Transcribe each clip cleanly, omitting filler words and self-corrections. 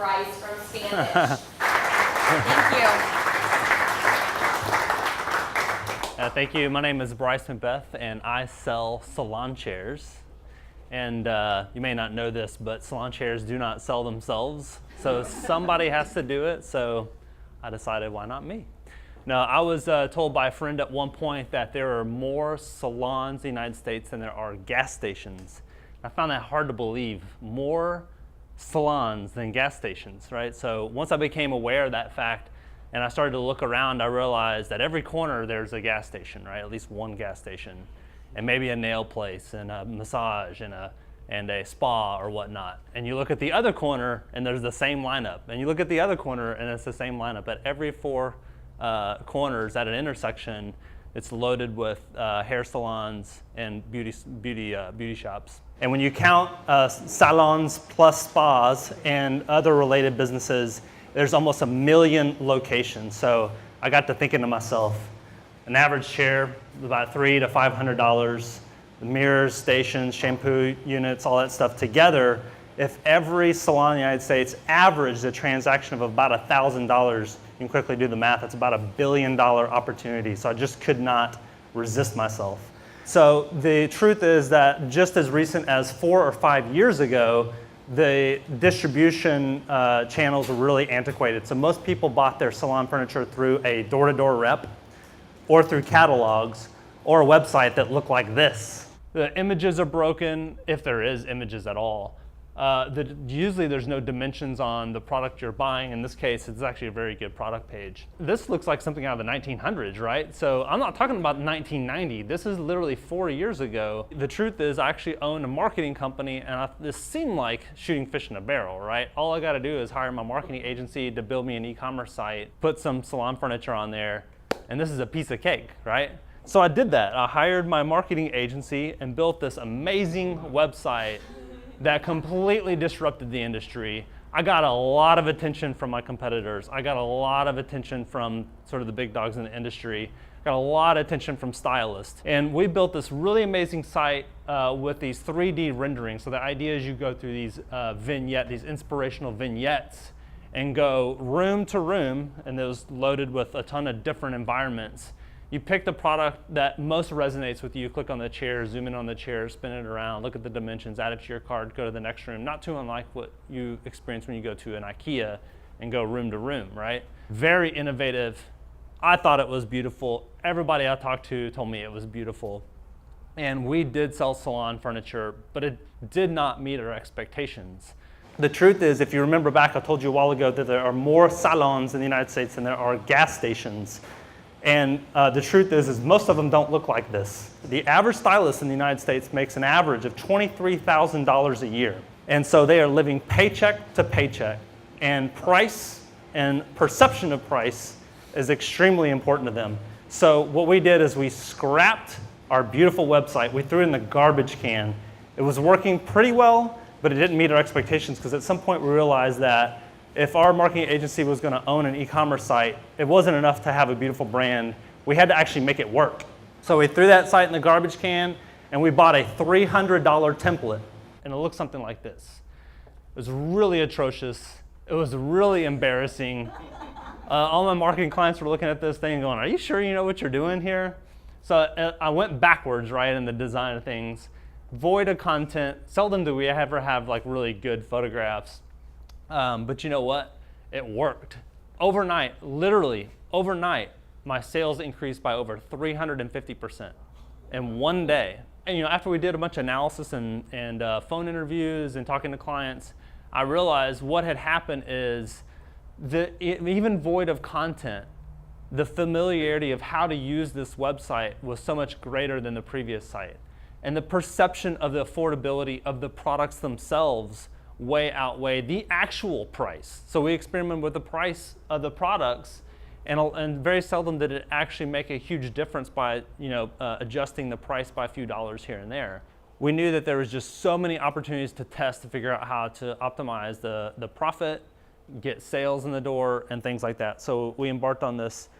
Brice from Standish. Thank you. Thank you. My name is Brice McBeth, and I sell salon chairs. And you may not know this, but salon chairs do not sell themselves. So somebody has to do it, so I decided, why not me? Now, I was told by a friend at one point that there are more salons in the United States than there are gas stations. I found that hard to believe. More salons than gas stations, right? So once I became aware of that fact and I started to look around, I realized that every corner there's a gas station, right? At least one gas station, and maybe a nail place and a massage and a spa or whatnot. And you look at the other corner and there's the same lineup. And you look at the other corner and it's the same lineup. At every four corners at an intersection, it's loaded with hair salons and beauty shops. And when you count salons plus spas and other related businesses, there's almost 1 million locations. So I got to thinking to myself, an average chair, about $300 to $500. The mirrors, stations, shampoo units, all that stuff together. If every salon in the United States averaged a transaction of about $1,000, you can quickly do the math, it's about $1 billion opportunity. So I just could not resist myself. So the truth is that just as recent as 4 or 5 years ago, the distribution channels were really antiquated. So most people bought their salon furniture through a door-to-door rep or through catalogs or a website that looked like this. The images are broken, if there is images at all. Usually there's no dimensions on the product you're buying. In this case, it's actually a very good product page. This looks like something out of the 1900s, right? So I'm not talking about 1990. This is literally 4 years ago. The truth is I actually own a marketing company, and this seemed like shooting fish in a barrel, right? All I gotta do is hire my marketing agency to build me an e-commerce site, put some salon furniture on there, and this is a piece of cake, right? So I did that. I hired my marketing agency and built this amazing website that completely disrupted the industry. I got a lot of attention from my competitors. I got a lot of attention from sort of the big dogs in the industry. Got a lot of attention from stylists. And we built this really amazing site with these 3D renderings. So the idea is you go through these these inspirational vignettes and go room to room, and those loaded with a ton of different environments. You pick the product that most resonates with you, click on the chair, zoom in on the chair, spin it around, look at the dimensions, add it to your card, go to the next room. Not too unlike what you experience when you go to an IKEA and go room to room, right? Very innovative. I thought it was beautiful. Everybody I talked to told me it was beautiful. And we did sell salon furniture, but it did not meet our expectations. The truth is, if you remember back, I told you a while ago that there are more salons in the United States than there are gas stations. And the truth is most of them don't look like this. The average stylist in the United States makes an average of $23,000 a year. And so they are living paycheck to paycheck. And price and perception of price is extremely important to them. So what we did is we scrapped our beautiful website. We threw it in the garbage can. It was working pretty well, but it didn't meet our expectations because at some point we realized that if our marketing agency was going to own an e-commerce site, it wasn't enough to have a beautiful brand. We had to actually make it work. So we threw that site in the garbage can, and we bought a $300 template, and it looked something like this. It was really atrocious. It was really embarrassing. All my marketing clients were looking at this thing and going, "Are you sure you know what you're doing here?" So I went backwards, right, in the design of things. Void of content. Seldom do we ever have like really good photographs. But you know what? It worked. Overnight, literally overnight, my sales increased by over 350% in one day. And after we did a bunch of analysis and phone interviews and talking to clients, I realized what had happened is even void of content, the familiarity of how to use this website was so much greater than the previous site. And the perception of the affordability of the products themselves way outweigh the actual price. So we experimented with the price of the products, and very seldom did it actually make a huge difference by adjusting the price by a few dollars here and there. We knew that there was just so many opportunities to test to figure out how to optimize the profit, get sales in the door, and things like that. So we embarked on this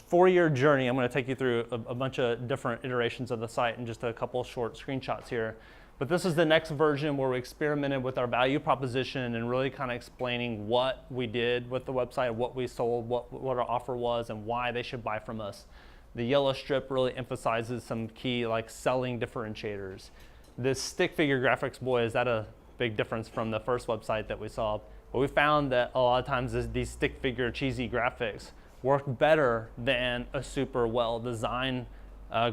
4-year journey. I'm going to take you through a bunch of different iterations of the site and just a couple short screenshots here. But this is the next version where we experimented with our value proposition and really kind of explaining what we did with the website, what we sold, what our offer was, and why they should buy from us. The yellow strip really emphasizes some key like selling differentiators. This stick figure graphics, boy, is that a big difference from the first website that we saw. But we found that a lot of times these stick figure cheesy graphics work better than a super well designed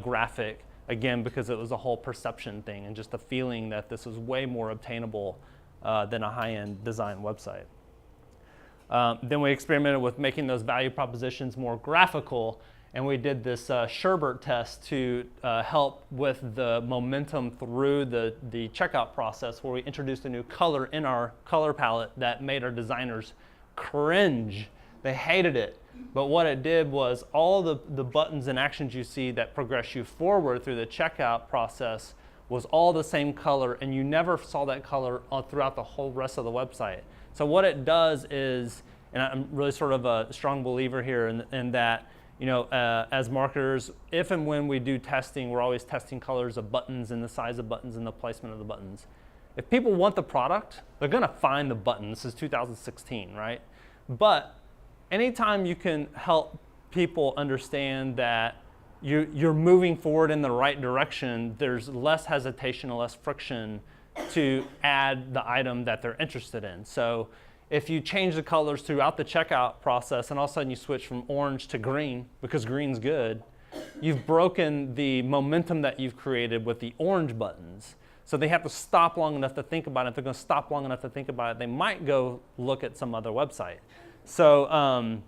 graphic, again, because it was a whole perception thing and just the feeling that this was way more obtainable than a high-end design website. Then we experimented with making those value propositions more graphical, and we did this Sherbert test to help with the momentum through the checkout process, where we introduced a new color in our color palette that made our designers cringe. They hated it. But what it did was all the buttons and actions you see that progress you forward through the checkout process was all the same color, and you never saw that color throughout the whole rest of the website. So what it does is, and I'm really sort of a strong believer here in that, you know, as marketers, if and when we do testing, we're always testing colors of buttons and the size of buttons and the placement of the buttons. If people want the product, they're gonna find the button. This is 2016, right? But anytime you can help people understand that you're moving forward in the right direction, there's less hesitation and less friction to add the item that they're interested in. So if you change the colors throughout the checkout process and all of a sudden you switch from orange to green because green's good, you've broken the momentum that you've created with the orange buttons. So they have to stop long enough to think about it. If they're going to stop long enough to think about it, they might go look at some other website. So,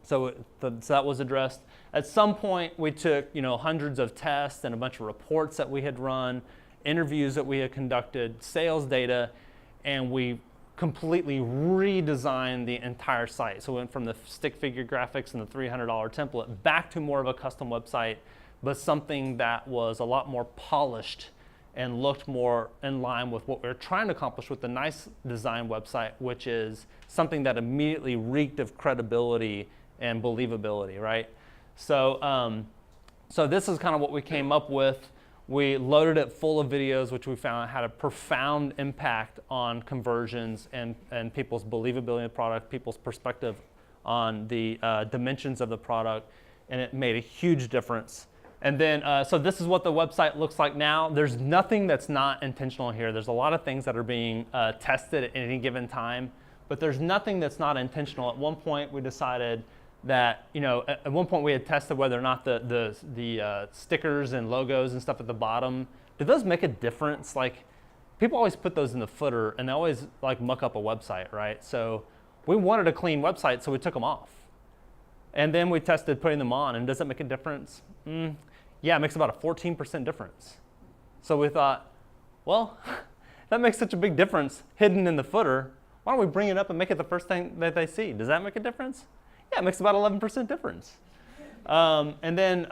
so that was addressed. At some point, we took hundreds of tests and a bunch of reports that we had run, interviews that we had conducted, sales data, and we completely redesigned the entire site. So we went from the stick figure graphics and the $300 template back to more of a custom website, but something that was a lot more polished and looked more in line with what we were trying to accomplish with the nice design website, which is something that immediately reeked of credibility and believability, right? So, so this is kind of what we came up with. We loaded it full of videos, which we found had a profound impact on conversions and people's believability in the product, people's perspective on the dimensions of the product, and it made a huge difference. And then, so this is what the website looks like now. There's nothing that's not intentional here. There's a lot of things that are being tested at any given time, but there's nothing that's not intentional. At one point, we decided that, at one point we had tested whether or not the stickers and logos and stuff at the bottom, do those make a difference? Like, people always put those in the footer, and they always like muck up a website, right? So we wanted a clean website, so we took them off. And then we tested putting them on, and does it make a difference? Yeah, it makes about a 14% difference. So we thought, well, that makes such a big difference hidden in the footer. Why don't we bring it up and make it the first thing that they see? Does that make a difference? Yeah, it makes about 11% difference. And then,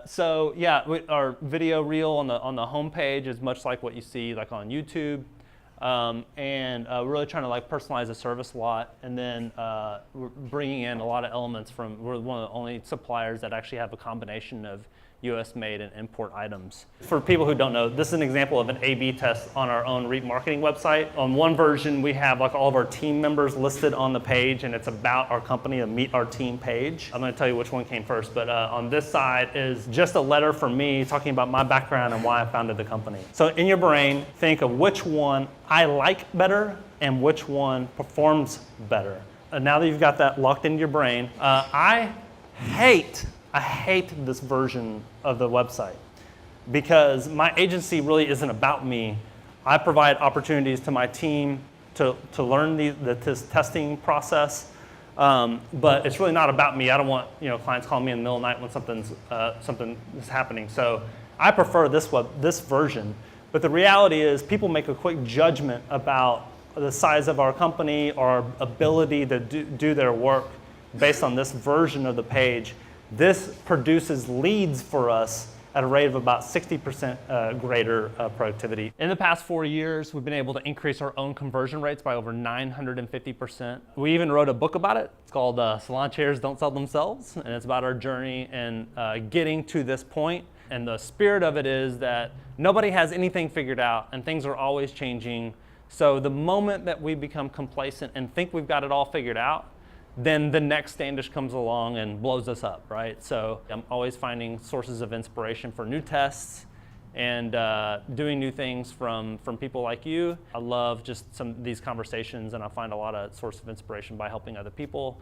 so yeah, our video reel on the homepage is much like what you see like on YouTube. And we're really trying to like personalize the service a lot, and then we're bringing in a lot of elements we're one of the only suppliers that actually have a combination of US made and import items. For people who don't know, this is an example of an A/B test on our own remarketing website. On one version, we have like all of our team members listed on the page, and it's about our company, a Meet Our Team page. I'm gonna tell you which one came first, but on this side is just a letter from me talking about my background and why I founded the company. So in your brain, think of which one I like better and which one performs better. And now that you've got that locked into your brain, I hate this version of the website because my agency really isn't about me. I provide opportunities to my team to learn the testing process, but it's really not about me. I don't want clients calling me in the middle of the night when something is happening. So I prefer this version. But the reality is people make a quick judgment about the size of our company, our ability to do their work based on this version of the page. This produces leads for us at a rate of about 60% greater productivity. In the past 4 years, we've been able to increase our own conversion rates by over 950%. We even wrote a book about it. It's called Salon Chairs Don't Sell Themselves, and it's about our journey and getting to this point. And the spirit of it is that nobody has anything figured out and things are always changing. So the moment that we become complacent and think we've got it all figured out, then the next Standish comes along and blows us up, right? So I'm always finding sources of inspiration for new tests and doing new things from people like you. I love just some of these conversations, and I find a lot of source of inspiration by helping other people.